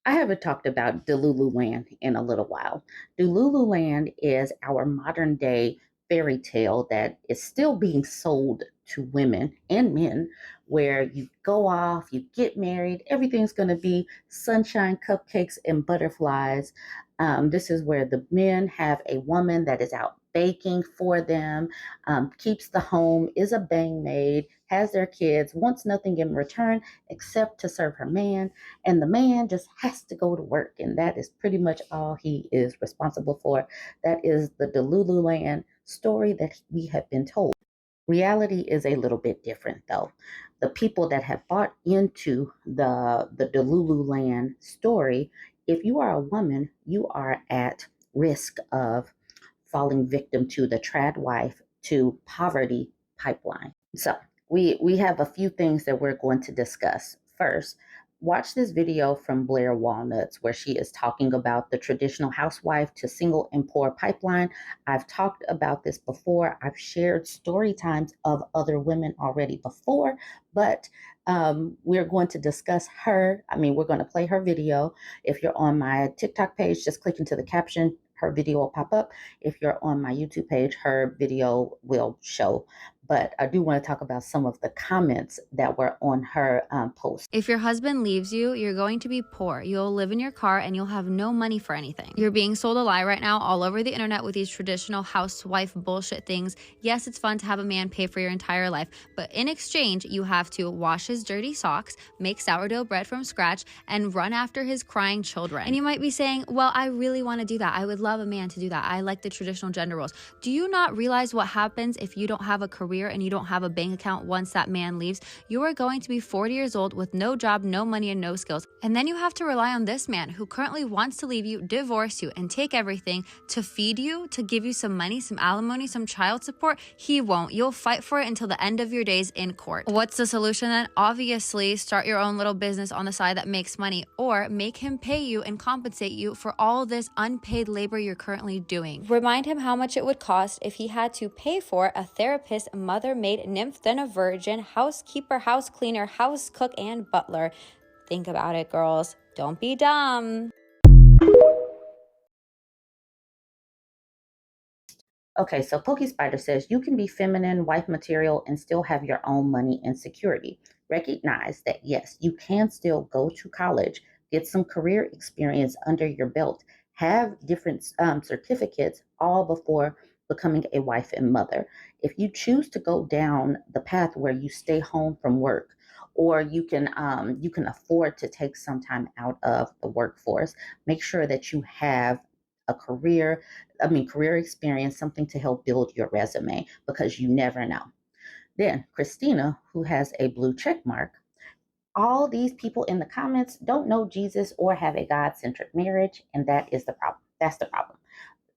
I haven't talked about Delululand in a little while. Delululand is our modern day fairy tale that is still being sold to women and men, where you go off, you get married, everything's going to be sunshine, cupcakes, and butterflies. This is where the men have a woman that is out baking for them, keeps the home, is a bang maid, has their kids, wants nothing in return except to serve her man, and the man just has to go to work, and that is pretty much all he is responsible for. That is the Delululand story that we have been told. Reality is a little bit different, though. The people that have bought into the Delululand story, if you are a woman, you are at risk of falling victim to the trad wife to poverty pipeline. So we have a few things that we're going to discuss. First, watch this video from Blair Walnuts where she is talking about the traditional housewife to single and poor pipeline. I've talked about this before. I've shared story times of other women already before, but we're going to discuss her. I mean, we're going to play her video. If you're on my TikTok page, just click into the caption. Her video will pop up. If you're on my YouTube page, her video will show. But I do want to talk about some of the comments that were on her post. If your husband leaves you, you're going to be poor. You'll live in your car and you'll have no money for anything. You're being sold a lie right now all over the internet with these traditional housewife bullshit things. Yes, it's fun to have a man pay for your entire life, but in exchange, you have to wash his dirty socks, make sourdough bread from scratch, and run after his crying children. And you might be saying, well, I really want to do that. I would love a man to do that. I like the traditional gender roles. Do you not realize what happens if you don't have a career and you don't have a bank account once that man leaves? You are going to be 40 years old with no job, no money, and no skills. And then you have to rely on this man who currently wants to leave you, divorce you, and take everything to feed you, to give you some money, some alimony, some child support. He won't. You'll fight for it until the end of your days in court. What's the solution then? Obviously, start your own little business on the side that makes money, or make him pay you and compensate you for all this unpaid labor you're currently doing. Remind him how much it would cost if he had to pay for a therapist, mother, maid, nymph, then a virgin, housekeeper, house cleaner, house cook, and butler. Think about it, girls. Don't be dumb. Okay, so Pokey Spider says you can be feminine, wife material, and still have your own money and security. Recognize that yes, you can still go to college, get some career experience under your belt, have different certificates all before becoming a wife and mother. If you choose to go down the path where you stay home from work, or you can afford to take some time out of the workforce, make sure that you have a career experience, something to help build your resume because you never know. Then Christina, who has a blue check mark, all these people in the comments don't know Jesus or have a God centered marriage, and that is the problem. That's the problem.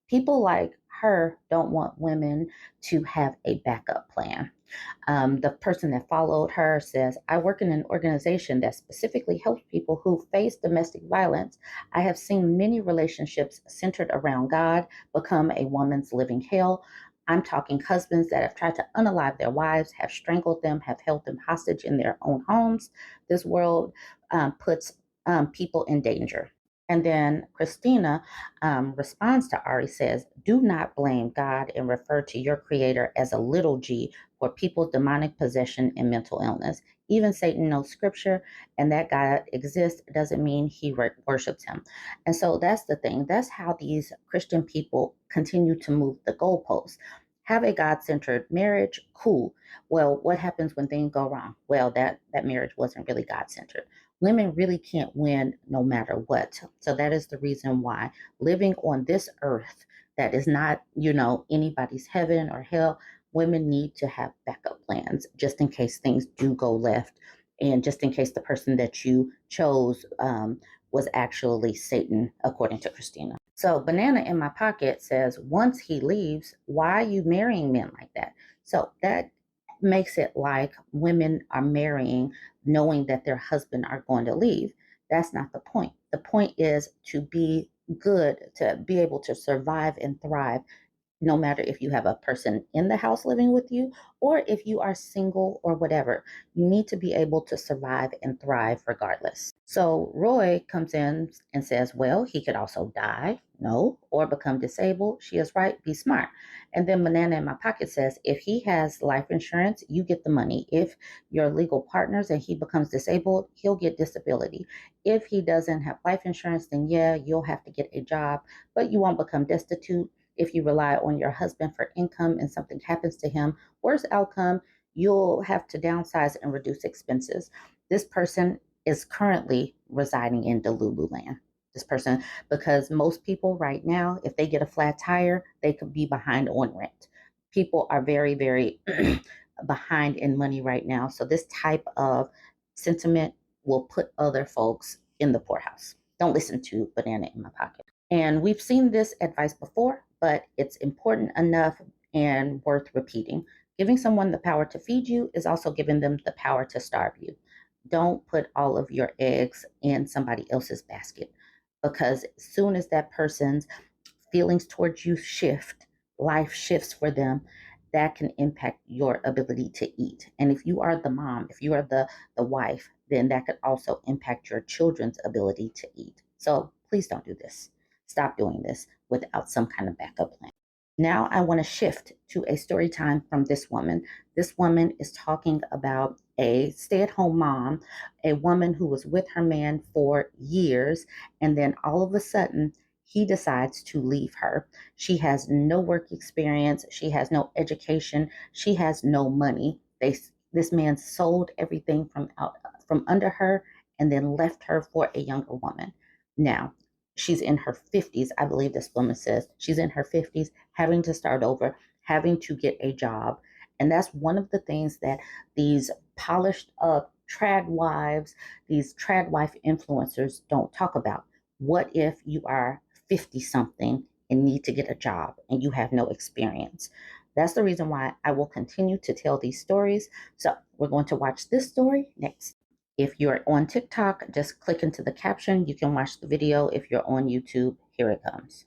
People like her don't want women to have a backup plan. The person that followed her says, I work in an organization that specifically helps people who face domestic violence. I have seen many relationships centered around God become a woman's living hell. I'm talking husbands that have tried to unalive their wives, have strangled them, have held them hostage in their own homes. This world puts people in danger. And then Christina responds to Ari, says, do not blame God and refer to your creator as a little g for people's demonic possession and mental illness. Even Satan knows scripture, and that God exists doesn't mean he worships him. And so that's the thing. That's how these Christian people continue to move the goalposts. Have a God centered marriage, cool. Well, what happens when things go wrong? Well, that marriage wasn't really God centered. Women really can't win no matter what. So that is the reason why living on this earth that is not, anybody's heaven or hell, women need to have backup plans just in case things do go left, and just in case the person that you chose was actually Satan, according to Christina. So, Banana in My Pocket says, once he leaves, why are you marrying men like that? So, that makes it like women are marrying knowing that their husband are going to leave. That's not the point. The point is to be good, to be able to survive and thrive no matter if you have a person in the house living with you or if you are single or whatever. You need to be able to survive and thrive regardless. So Roy comes in and says, well, he could also die, no, or become disabled. She is right, be smart. And then Banana in My Pocket says, if he has life insurance, you get the money. If you're legal partners and he becomes disabled, he'll get disability. If he doesn't have life insurance, then yeah, you'll have to get a job, but you won't become destitute. If you rely on your husband for income and something happens to him, worst outcome, you'll have to downsize and reduce expenses. This person is currently residing in Delulu land. This person, because most people right now, if they get a flat tire, they could be behind on rent. People are very, very behind in money right now. So this type of sentiment will put other folks in the poorhouse. Don't listen to Banana in My Pocket. And we've seen this advice before, but it's important enough and worth repeating. Giving someone the power to feed you is also giving them the power to starve you. Don't put all of your eggs in somebody else's basket, because as soon as that person's feelings towards you shift, life shifts for them, that can impact your ability to eat. And if you are the mom, if you are the wife, then that could also impact your children's ability to eat. So please don't do this. Stop doing this without some kind of backup plan. Now I want to shift to a story time from this woman. This woman is talking about a stay-at-home mom, a woman who was with her man for years, and then all of a sudden he decides to leave her. She has no work experience, she has no education, she has no money. This man sold everything from under her and then left her for a younger woman. Now, she's in her 50s, I believe this woman says. She's in her 50s, having to start over, having to get a job. And that's one of the things that these polished up trad wives, these trad wife influencers don't talk about. What if you are 50 something and need to get a job and you have no experience? That's the reason why I will continue to tell these stories. So we're going to watch this story next. If you're on TikTok, just click into the caption. You can watch the video. If you're on YouTube, here it comes.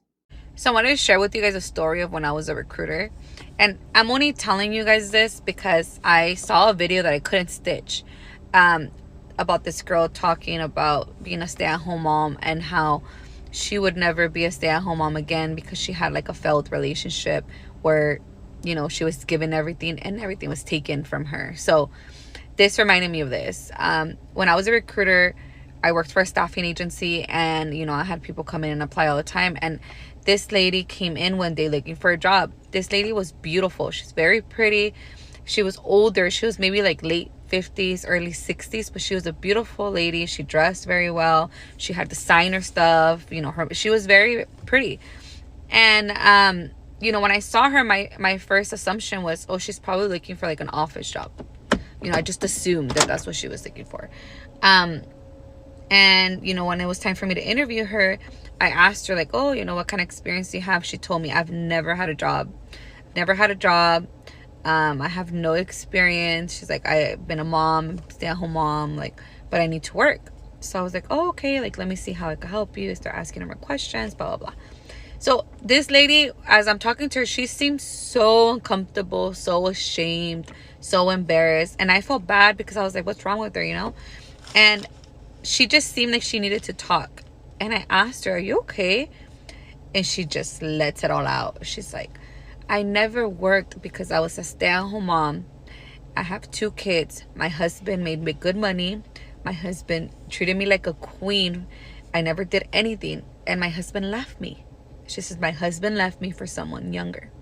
So I wanted to share with you guys a story of when I was a recruiter. And I'm only telling you guys this because I saw a video that I couldn't stitch about this girl talking about being a stay-at-home mom and how she would never be a stay-at-home mom again because she had like a failed relationship where, you know, she was given everything and everything was taken from her. So this reminded me of this. When I was a recruiter, I worked for a staffing agency, and you know, I had people come in and apply all the time. And this lady came in one day looking for a job. This lady was beautiful. She's very pretty. She was older. She was maybe like late 50s, early 60s, but she was a beautiful lady. She dressed very well. She had designer stuff. You know, she was very pretty. And you know, when I saw her, my first assumption was, oh, she's probably looking for like an office job. You know, I just assumed that that's what she was looking for. And, you know, when it was time for me to interview her, I asked her, like, oh, you know, what kind of experience do you have? She told me, I've never had a job. Never had a job. I have no experience. She's like, I've been a mom, stay-at-home mom, like, but I need to work. So I was like, oh, okay, like, let me see how I can help you. Start asking her more questions, blah, blah, blah. So this lady, as I'm talking to her, she seemed so uncomfortable, so ashamed, so embarrassed. And I felt bad because I was like, what's wrong with her, you know? And she just seemed like she needed to talk. And I asked her, are you okay? And she just lets it all out. She's like, I never worked because I was a stay-at-home mom. I have 2 kids. My husband made me good money. My husband treated me like a queen. I never did anything. And my husband left me. She says, my husband left me for someone younger.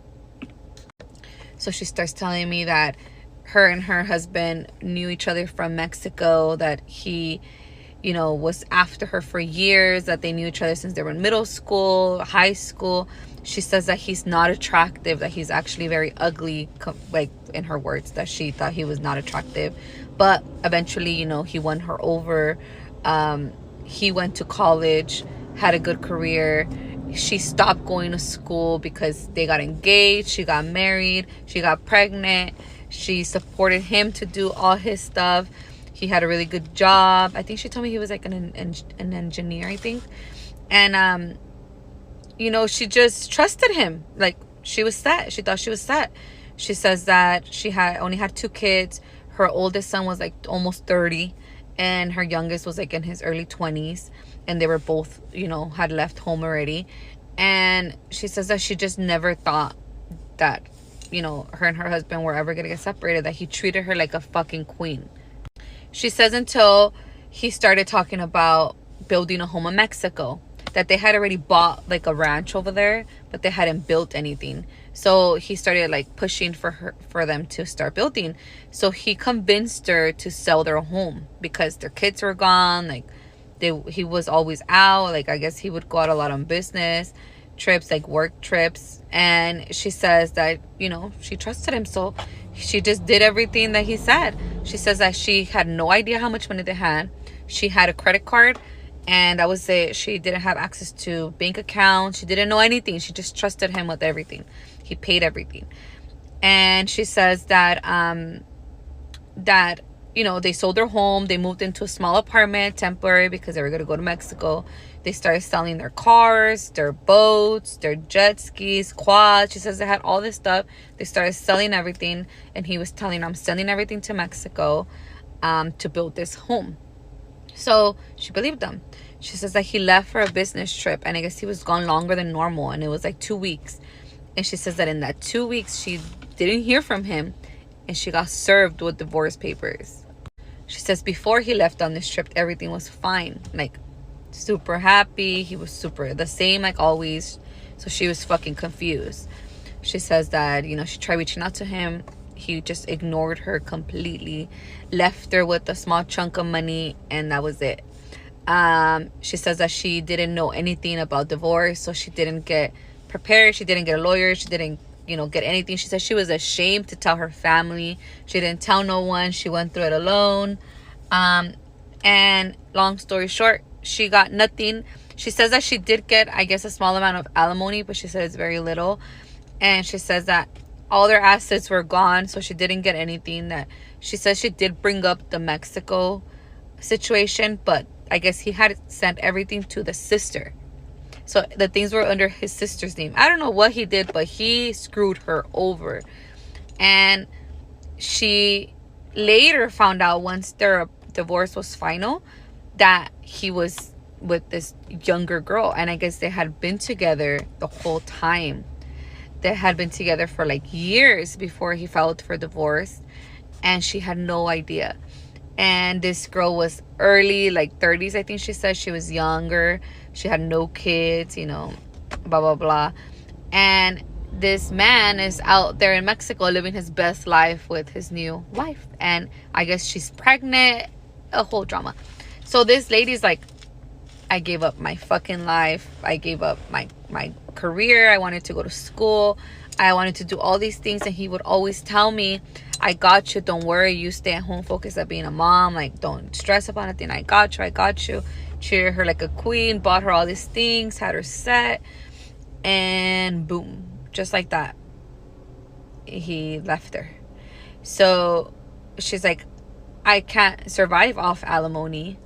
So she starts telling me that her and her husband knew each other from Mexico, that he, you know, was after her for years, that they knew each other since they were in middle school, high school. She says that he's not attractive, that he's actually very ugly, like in her words, that she thought he was not attractive. But eventually, you know, he won her over. He went to college, had a good career. She stopped going to school because they got engaged. She got married. She got pregnant. She supported him to do all his stuff. He had a really good job. I think she told me he was like an engineer, I think. And, you know, she just trusted him. Like, she was set. She thought she was set. She says that she had only had 2 kids. Her oldest son was like almost 30, and her youngest was like in his early 20s, and they were both, had left home already. And she says that she just never thought that, her and her husband were ever gonna get separated, that he treated her like a fucking queen. She says until he started talking about building a home in Mexico, that they had already bought like a ranch over there, but they hadn't built anything. So he started like pushing for them to start building. So he convinced her to sell their home because their kids were gone. Like he was always out. Like I guess he would go out a lot on business trips, like work trips. And she says that, she trusted him. So she just did everything that he said. She says that she had no idea how much money they had. She had a credit card, and that was it. She didn't have access to bank accounts. She didn't know anything. She just trusted him with everything. He paid everything. And she says that they sold their home. They moved into a small apartment, temporary, because they were going to go to Mexico. They started selling their cars, their boats, their jet skis, quads. She says they had all this stuff. They started selling everything. And he was telling her, I'm sending everything to Mexico to build this home. So she believed them. She says that he left for a business trip, and I guess he was gone longer than normal, and it was like 2 weeks. And she says that in that 2 weeks, she didn't hear from him, and she got served with divorce papers. She says before he left on this trip, everything was fine. Like, super happy. He was super the same like always. So she was fucking confused. She says that, she tried reaching out to him. He just ignored her completely, left her with a small chunk of money, and that was it. She says that she didn't know anything about divorce, so she didn't get prepared. She didn't get a lawyer. She didn't, get anything. She said she was ashamed to tell her family. She didn't tell no one. She went through it alone. And long story short, she got nothing. She says that she did get, I guess, a small amount of alimony, but she said it's very little. And she says that all their assets were gone, so she didn't get anything. That she says she did bring up the Mexico situation, but I guess he had sent everything to the sister. So the things were under his sister's name. I don't know what he did, but he screwed her over. And she later found out, once their divorce was final, that he was with this younger girl. And I guess they had been together the whole time. They had been together for like years before he filed for divorce, and she had no idea. And this girl was early, like 30s, I think she said. She was younger. She had no kids, blah, blah, blah. And this man is out there in Mexico living his best life with his new wife. And I guess she's pregnant, a whole drama. So this lady's like, I gave up my fucking life. I gave up my career. I wanted to go to school. I wanted to do all these things. And he would always tell me, I got you. Don't worry. You stay at home. Focus on being a mom. Like, don't stress about anything. I got you. I got you. Treated her like a queen. Bought her all these things. Had her set. And boom. Just like that, he left her. So she's like, I can't survive off alimony.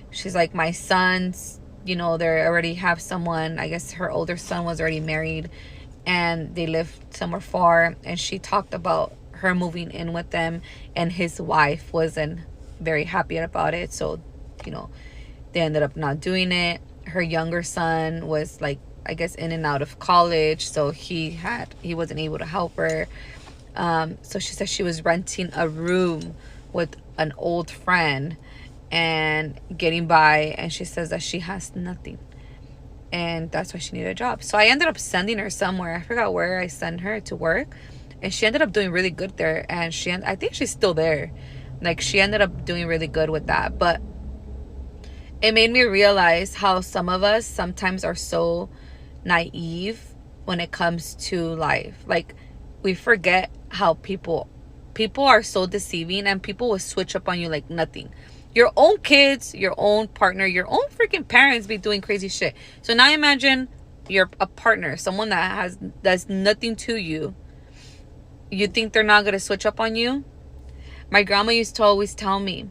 She's like, my sons, they already have someone. I guess her older son was already married, and they lived somewhere far. And she talked about her moving in with them, and his wife wasn't very happy about it. So, they ended up not doing it. Her younger son was like, I guess, in and out of college, so he wasn't able to help her. So she said she was renting a room with an old friend and getting by, and she says that she has nothing, and that's why she needed a job. So I ended up sending her somewhere. I forgot where I sent her to work, and she ended up doing really good there. And I think she's still there. Like, she ended up doing really good with that. But it made me realize how some of us sometimes are so naive when it comes to life. Like, we forget how people are so deceiving, and people will switch up on you like nothing. Your own kids, your own partner, your own freaking parents be doing crazy shit. So now imagine you're a partner, someone that's nothing to you. You think they're not gonna switch up on you? My grandma used to always tell me,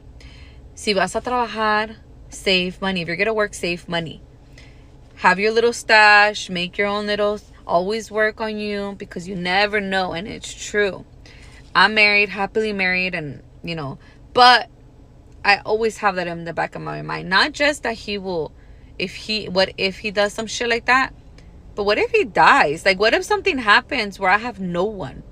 si vas a trabajar, save money. If you're gonna work, save money. Have your little stash, make your own little Always work on you, because you never know. And it's true. I'm married, happily married, and but I always have that in the back of my mind. Not just that he will, what if he does some shit like that, but what if he dies? Like, what if something happens where I have no one?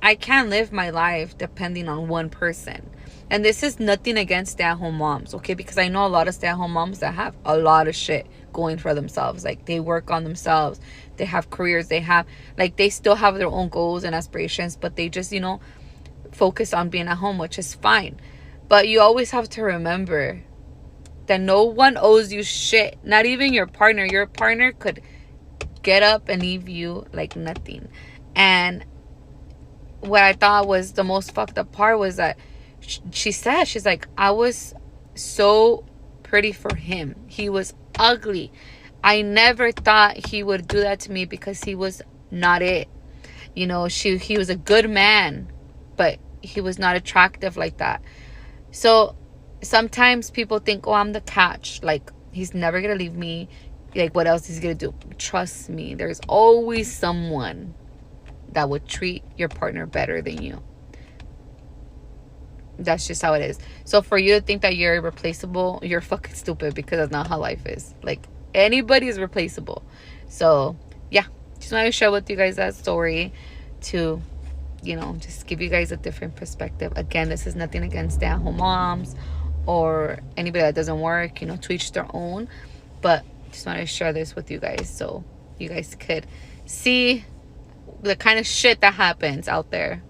I can't live my life depending on one person. And this is nothing against stay-at-home moms, okay? Because I know a lot of stay-at-home moms that have a lot of shit going for themselves. Like, they work on themselves. They have careers. They still have their own goals and aspirations, but they just, focus on being at home, which is fine. But you always have to remember that no one owes you shit. Not even your partner. Your partner could get up and leave you like nothing. And what I thought was the most fucked up part was that she's like, I was so pretty for him. He was ugly. I never thought he would do that to me because he was not it. He was a good man, but he was not attractive like that. So sometimes people think, oh, I'm the catch. Like, he's never going to leave me. Like, what else is he going to do? Trust me, there's always someone that would treat your partner better than you. That's just how it is. So for you to think that you're irreplaceable, you're fucking stupid, because that's not how life is. Like, anybody is replaceable. So yeah, just want to share with you guys that story to just give you guys a different perspective. Again, this is nothing against stay-at-home moms or anybody that doesn't work, to each their own. But just want to share this with you guys so you guys could see the kind of shit that happens out there.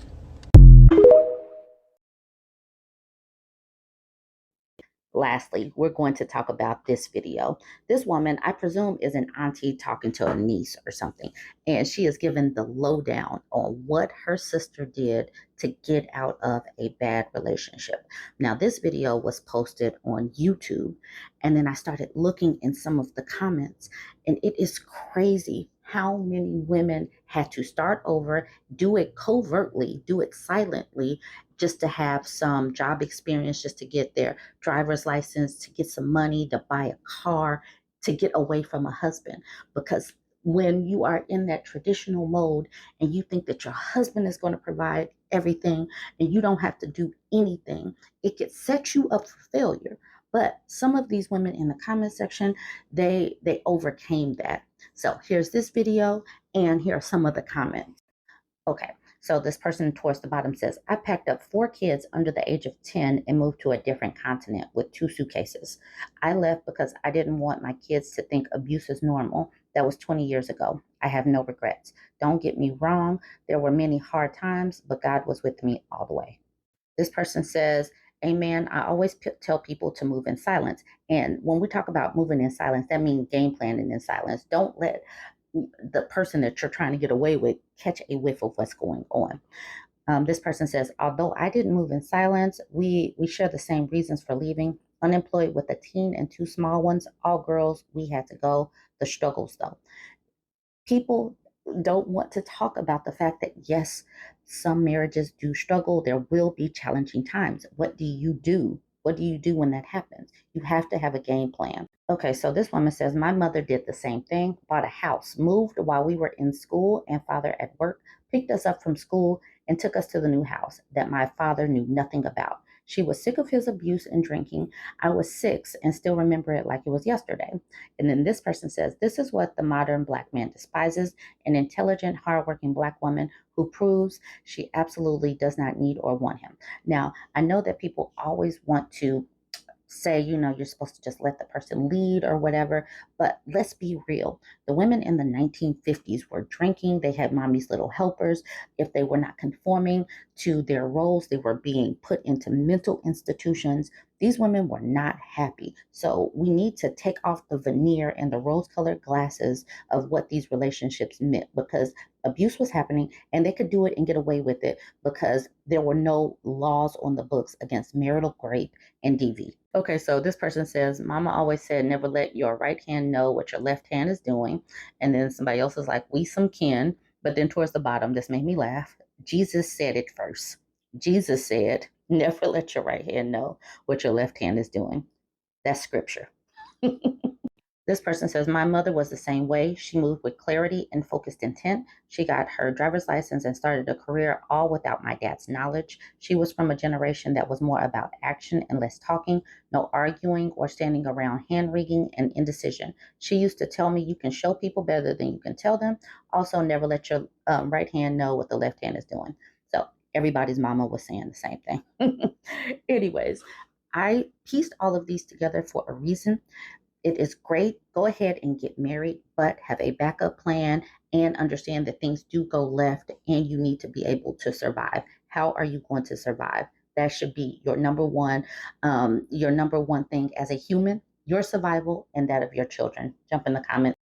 Lastly, we're going to talk about this video. This woman, I presume, is an auntie talking to a niece or something, and she is given the lowdown on what her sister did to get out of a bad relationship. Now, this video was posted on YouTube, and then I started looking in some of the comments, and it is crazy how many women had to start over, do it covertly, do it silently, just to have some job experience, just to get their driver's license, to get some money, to buy a car, to get away from a husband. Because when you are in that traditional mode and you think that your husband is going to provide everything and you don't have to do anything, it could set you up for failure. But some of these women in the comment section, they overcame that. So here's this video, and here are some of the comments. Okay, so this person towards the bottom says, I packed up 4 kids under the age of 10 and moved to a different continent with 2 suitcases. I left because I didn't want my kids to think abuse is normal. That was 20 years ago. I have no regrets. Don't get me wrong. There were many hard times, but God was with me all the way. This person says, Amen. I always tell people to move in silence. And when we talk about moving in silence, that means game planning in silence. Don't let the person that you're trying to get away with catch a whiff of what's going on. This person says, although I didn't move in silence, we share the same reasons for leaving. Unemployed with a teen and 2 small ones, all girls, we had to go. The struggles, though. People don't want to talk about the fact that, yes, some marriages do struggle. There will be challenging times. What do you do? What do you do when that happens? You have to have a game plan. Okay, so this woman says, my mother did the same thing, bought a house, moved while we were in school, and father at work picked us up from school and took us to the new house that my father knew nothing about. She was sick of his abuse and drinking. I was 6 and still remember it like it was yesterday. And then this person says, this is what the modern Black man despises, an intelligent, hardworking Black woman who proves she absolutely does not need or want him. Now, I know that people always want to say, you're supposed to just let the person lead or whatever. But let's be real. The women in the 1950s were drinking. They had mommy's little helpers. If they were not conforming to their roles, they were being put into mental institutions. These women were not happy. So we need to take off the veneer and the rose-colored glasses of what these relationships meant, because abuse was happening and they could do it and get away with it because there were no laws on the books against marital rape and DV. Okay, so this person says, Mama always said, never let your right hand know what your left hand is doing. And then somebody else is like, we some kin. But then towards the bottom, this made me laugh. Jesus said it first. Jesus said, never let your right hand know what your left hand is doing. That's scripture. This person says, my mother was the same way. She moved with clarity and focused intent. She got her driver's license and started a career all without my dad's knowledge. She was from a generation that was more about action and less talking, no arguing or standing around hand wringing and indecision. She used to tell me you can show people better than you can tell them. Also, never let your right hand know what the left hand is doing. So everybody's mama was saying the same thing. Anyways, I pieced all of these together for a reason. It is great. Go ahead and get married, but have a backup plan and understand that things do go left and you need to be able to survive. How are you going to survive? That should be your number one thing as a human, your survival and that of your children. Jump in the comments